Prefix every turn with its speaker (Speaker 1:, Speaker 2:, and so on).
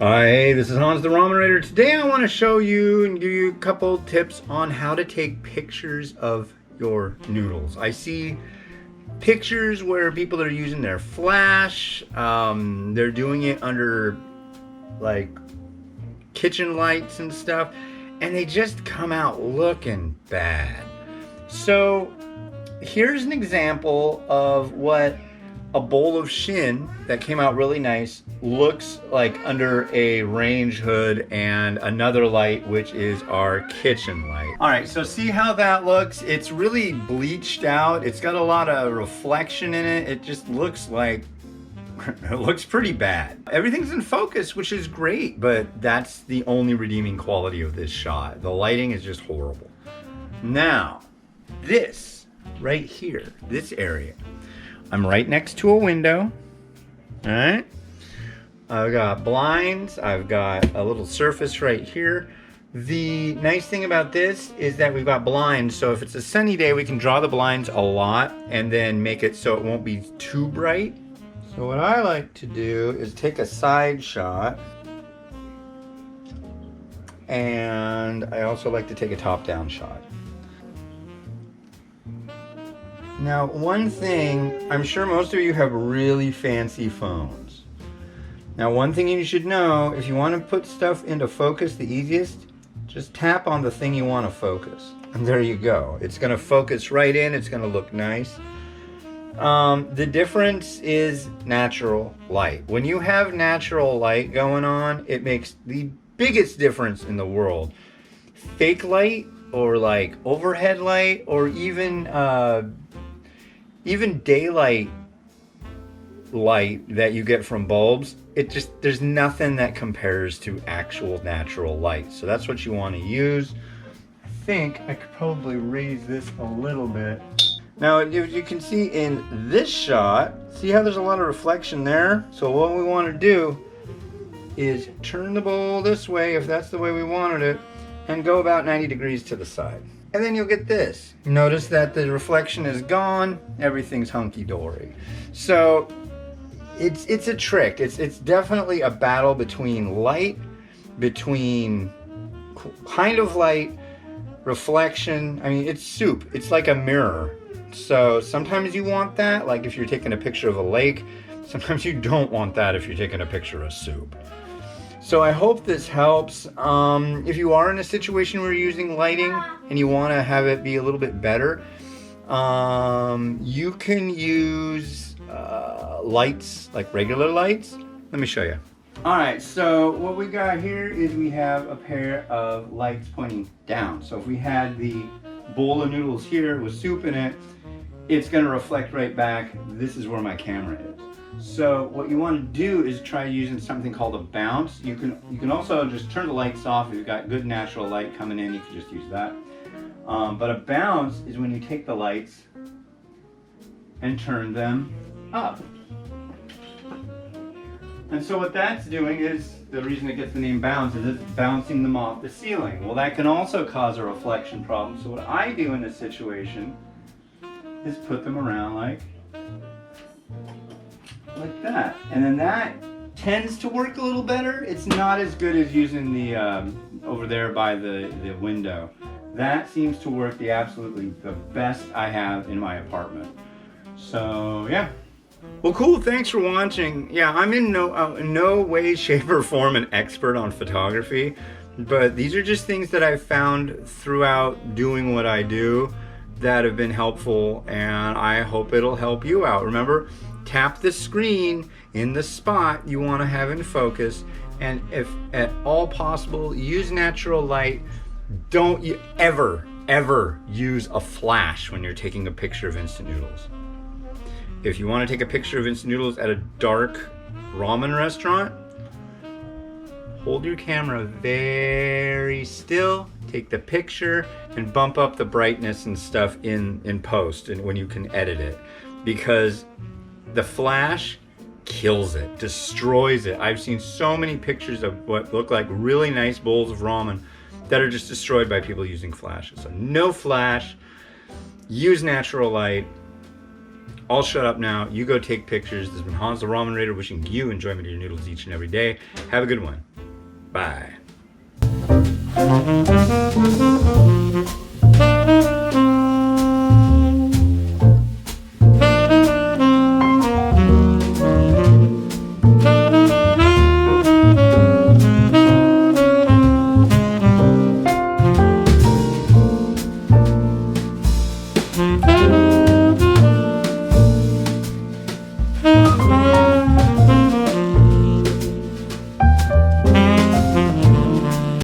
Speaker 1: Hi, this is Hans the Ramen Writer. Today I want to show you and give you a couple tips on how to take pictures of your noodles. I see pictures where people are using their flash, they're doing it under like kitchen lights and stuff, and they just come out looking bad. So here's an example of what a bowl of shin that came out really nice looks like under a range hood and another light, which is our kitchen light. All right, so see how that looks? It's really bleached out. It's got a lot of reflection in it. It just looks like, it looks pretty bad. Everything's in focus, which is great, but that's the only redeeming quality of this shot. The lighting is just horrible. Now, this right here, this area, I'm right next to a window, all right? I've got blinds, I've got a little surface right here. The nice thing about this is that we've got blinds, so if it's a sunny day, we can draw the blinds a lot and then make it so it won't be too bright. So what I like to do is take a side shot, and I also like to take a top-down shot. Now, one thing, I'm sure most of you have really fancy phones. Now, one thing you should know, if you want to put stuff into focus the easiest, just tap on the thing you want to focus. And there you go. It's going to focus right in. It's going to look nice. The difference is natural light. When you have natural light going on, it makes the biggest difference in the world. Fake light or like overhead light or even daylight light that you get from bulbs, there's nothing that compares to actual natural light. So that's what you want to use. I think I could probably raise this a little bit. Now, if you can see in this shot, see how there's a lot of reflection there? So what we want to do is turn the bowl this way, if that's the way we wanted it, and go about 90 degrees to the side. And then you'll get this. Notice that the reflection is gone, everything's hunky-dory. So it's a trick. It's definitely a battle between light, between kind of light, reflection. I mean, it's soup. It's like a mirror. So sometimes you want that, like if you're taking a picture of a lake. Sometimes you don't want that if you're taking a picture of soup. So I hope this helps. If you are in a situation where you're using lighting and you want to have it be a little bit better, you can use lights, like regular lights. Let me show you. All right, so what we got here is we have a pair of lights pointing down. So if we had the bowl of noodles here with soup in it, it's going to reflect right back. This is where my camera is. So what you want to do is try using something called a bounce. You can also just turn the lights off. If you've got good natural light coming in, you can just use that. But a bounce is when you take the lights and turn them up. And so what that's doing is, the reason it gets the name bounce is it's bouncing them off the ceiling. Well, that can also cause a reflection problem. So what I do in this situation is put them around like that. And then that tends to work a little better. It's not as good as using the over there by the window. That seems to work absolutely the best I have in my apartment. So yeah. Well, cool. Thanks for watching. Yeah, I'm in no way, shape, or form an expert on photography, but these are just things that I've found throughout doing what I do that have been helpful, and I hope it'll help you out. Remember, tap the screen in the spot you want to have in focus, and if at all possible, use natural light. Don't you ever use a flash when you're taking a picture of instant noodles. If you want to take a picture of instant noodles at a dark ramen restaurant, hold your camera very still, take the picture, and bump up the brightness and stuff in post and when you can edit it. Because the flash kills it, destroys it. I've seen so many pictures of what look like really nice bowls of ramen that are just destroyed by people using flashes. So no flash, use natural light. I'll shut up now. You go take pictures. This has been Hans the Ramen Raider wishing you enjoyment of your noodles each and every day. Have a good one. Bye.